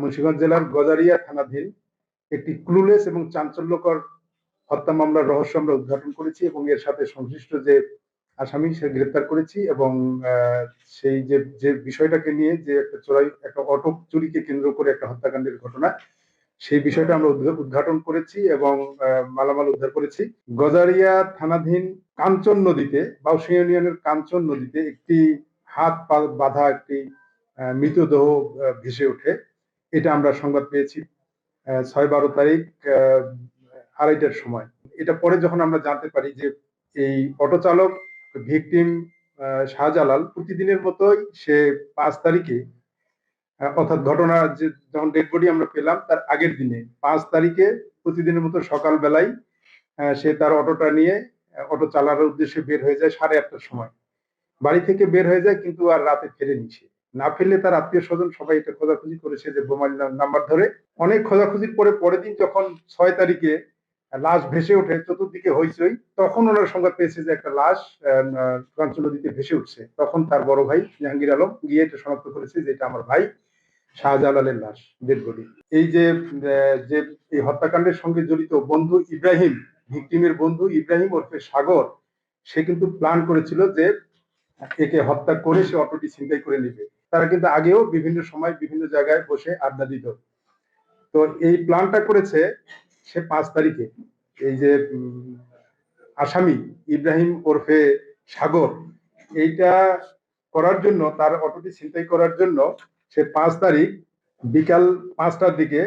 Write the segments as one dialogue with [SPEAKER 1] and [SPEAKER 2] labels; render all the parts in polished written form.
[SPEAKER 1] মুন্সিগঞ্জ জেলার গজারিয়া থানাধীন একটি ক্লুলেস এবং চাঞ্চল্যকর হত্যা মামলার রহস্য আমরা উদ্ঘাটন করেছি এবং এর সাথে সংশ্লিষ্ট যে আসামি সে গ্রেপ্তার করেছি এবং সেই যে যে বিষয়টাকে নিয়ে যে একটা অটো চুরিকে কেন্দ্র করে একটা হত্যাকাণ্ডের ঘটনা, সেই বিষয়টা আমরা উদ্ঘাটন করেছি এবং মালামাল উদ্ধার করেছি। গজারিয়া থানাধীন কাঞ্চন নদীতে, বাউসিয়া ইউনিয়নের কাঞ্চন নদীতে একটি হাত পা বাঁধা একটি মৃতদেহ ভেসে ওঠে। এটা আমরা সংবাদ পেয়েছি 6-12 তারিখ 2:30টার সময়। এটা পরে যখন আমরা জানতে পারি যে এই অটো চালক ভিকটিম শাহজালাল প্রতিদিনের মতোই সে 5 তারিখে, অর্থাৎ ঘটনা যে যখন ডেড বডি আমরা পেলাম তার আগের দিনে 5 তারিখে প্রতিদিনের মতো সকাল বেলায় সে তার অটোটা নিয়ে অটো চালানোর উদ্দেশ্যে বের হয়ে যায় 8:30টার সময়। বাড়ি থেকে বের হয়ে যায় কিন্তু আর রাতে ফেরেনি সে। না ফিরলে তার আত্মীয় স্বজন সবাই এটা খোঁজাখুঁজি করেছে যে বোমার নাম্বার ধরে। অনেক খোঁজাখুঁজির পরে পরের দিন যখন 6 তারিখে লাশ ভেসে ওঠে, চতুর্দিকে হইচই, তখন ওনার সংবাদ পেয়েছে যে একটা লাশ কাঞ্চন নদীতে ভেসে উঠছে। তখন তার বড় ভাই জাহাঙ্গীর আলম গিয়ে এটা শনাক্ত করেছে যে এটা আমার ভাই শাহজালালের লাশ, ডেড বডি। এই যে এই হত্যাকাণ্ডের সঙ্গে জড়িত বন্ধু ইব্রাহিম, ভিকটিমের বন্ধু ইব্রাহিম ওরফে সাগর, সে কিন্তু প্ল্যান করেছিল যে একে হত্যা করে সে অটোটি ছিনতাই করে নেবে। তারা কিন্তু আগেও বিভিন্ন সময় বিভিন্ন জায়গায় বসে আড্ডা দিত। তো এই প্ল্যানটা করেছে সে 5 তারিখে। এই যে আসামি ইব্রাহিম ওরফে সাগর, এইটা করার জন্য, তার অটোটি ছিনতাই করার জন্য সে 5 তারিখ বিকাল 5টার দিকে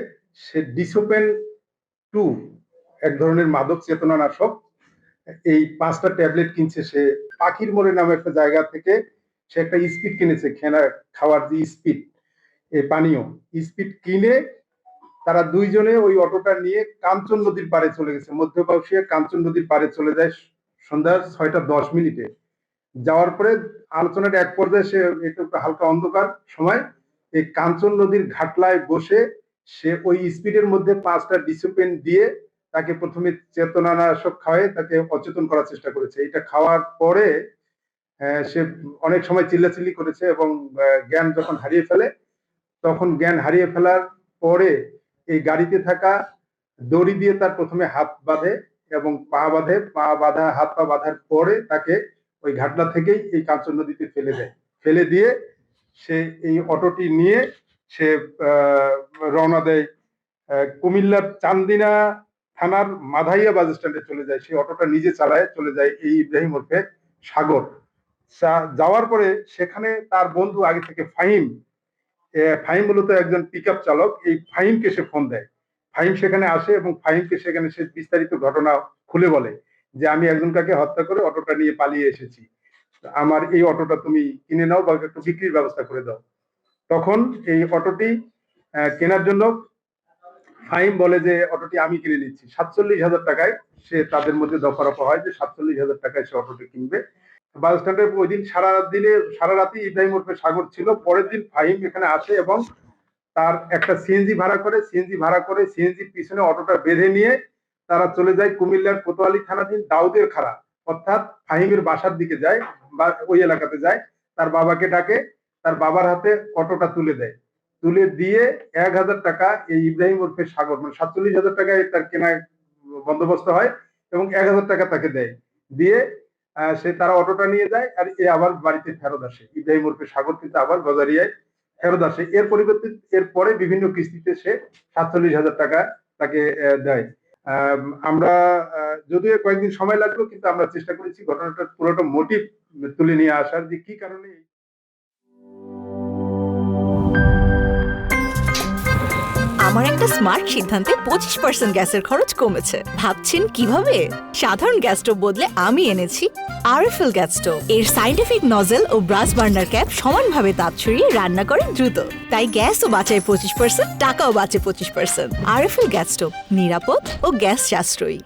[SPEAKER 1] সে ডিসোপেন 2, এক ধরনের মাদক চেতনানাশক, এই 5টা ট্যাবলেট কিনছে সে পাখির মোড়ে নামে একটা জায়গা থেকে। সে একটা স্পিড কিনেছে, খাওয়ার যে স্পিড, এই পানীয় স্পিড কিনে তারা দুইজনে ওই অটোটা নিয়ে কাঞ্চন নদীর পাড়ে চলে গেছে। মধ্য বাউসিয়া কাঞ্চন নদীর পাড়ে চলে যায় সন্ধ্যা 6:10 যাওয়ার পরে আলোচনার এক পর্যায়ে সে একটু হালকা অন্ধকার সময় এই কাঞ্চন নদীর ঘাটলায় বসে সে ওই স্পিডের মধ্যে 5টা ডিসোপেন দিয়ে তাকে প্রথমে চেতনানাশক খাওয়ায় তাকে অচেতন করার চেষ্টা করেছে। এটা খাওয়ার পরে সে অনেক সময় চিল্লাচিল্লি করেছে এবং জ্ঞান যখন হারিয়ে ফেলে, তখন জ্ঞান হারিয়ে ফেলার পরে এই গাড়িতে থাকা দড়ি দিয়ে তার প্রথমে হাত বাঁধে এবং পা বাঁধে, হাত পা বাঁধার পরে তাকে ওই ঘাটলা থেকেই এই কাঞ্চন নদীতে ফেলে দেয়। ফেলে দিয়ে সে এই অটোটি নিয়ে সে রওনা দেয় কুমিল্লার চান্দিনা থানার মাধাইয়া বাস স্ট্যান্ডে চলে যায়। সেই অটোটা নিজে চালায় চলে যায় এই ইব্রাহিম ওরফে সাগর। যাওয়ার পরে সেখানে তার বন্ধু আগে থেকে ফাহিম মূলত একজন পিক আপ চালক, এই ফাহিমকে সে ফোন দেয়। ফাহিম সেখানে আসে এবং ফাহিমকে সেখানে সে বিস্তারিত ঘটনা খুলে বলে যে আমি একজনকে হত্যা করে অটোটা নিয়ে পালিয়ে এসেছি, আমার এই অটোটা তুমি কিনে নাও বা একটু বিক্রির ব্যবস্থা করে দাও। তখন এই অটোটি কেনার জন্য ফাহিম বলে যে অটোটি আমি কিনে নিচ্ছি 47,000 টাকায়। সে তাদের মধ্যে দফারফা হয় যে 47,000 টাকায় সে অটোটি কিনবে। বাস স্ট্যান্ডে ওই দিন সারা রাতে ইব্রাহিম ওরফে সাগর ছিল। পরের দিন ফাহিম এখানে আসে এবং তার একটা সিএনজি ভাড়া করে সিএনজির পিছনে অটোটা বেঁধে নিয়ে তারা চলে যায় কুমিল্লার কোতোয়ালি থানাধীন দাউদের খাড়া, অর্থাৎ ফাহিমের বাসার দিকে যায় বা ওই এলাকাতে যায়। তার বাবাকে ডাকে, তার বাবার হাতে অটোটা তুলে দেয়। তুলে দিয়ে 1,000 টাকা এই ইব্রাহিম ওরফে সাগর, মানে 47,000 টাকায় তার কেনা বন্দোবস্ত হয় এবং 1,000 টাকা তাকে দেয়। দিয়ে তারা অটোটা নিয়ে যায় আর এ আবার বাড়িতে ফেরত আসে। ইব্রাহিম ওরফে সাগর কিন্তু আবার গজারিয়ায় ফেরত আসে। এর পরিবর্তে এরপরে বিভিন্ন কিস্তিতে সে 47,000 টাকা তাকে দেয়। আমরা যদিও কয়েকদিন সময় লাগলো, কিন্তু আমরা চেষ্টা করেছি ঘটনাটার পুরোটা মোটিভ তুলে নিয়ে আসার, যে কি কারণে।
[SPEAKER 2] আমার একটা স্মার্ট সিদ্ধান্তে 25% গ্যাসের খরচ কমেছে। ভাবছেন কিভাবে? সাধারণ গ্যাস স্টোভ বদলে আমি এনেছি আরএফএল গ্যাস স্টোভ। এর সাইন্টিফিক নজল ও ব্রাস বার্নার ক্যাপ সমানভাবে তাপ ছড়িয়ে রান্না করে দ্রুত, তাই গ্যাসও বাঁচায় 25%, টাকাও বাঁচে 25%। আরএফএল গ্যাস স্টোভ, নিরাপদ ও গ্যাস সাশ্রয়ী।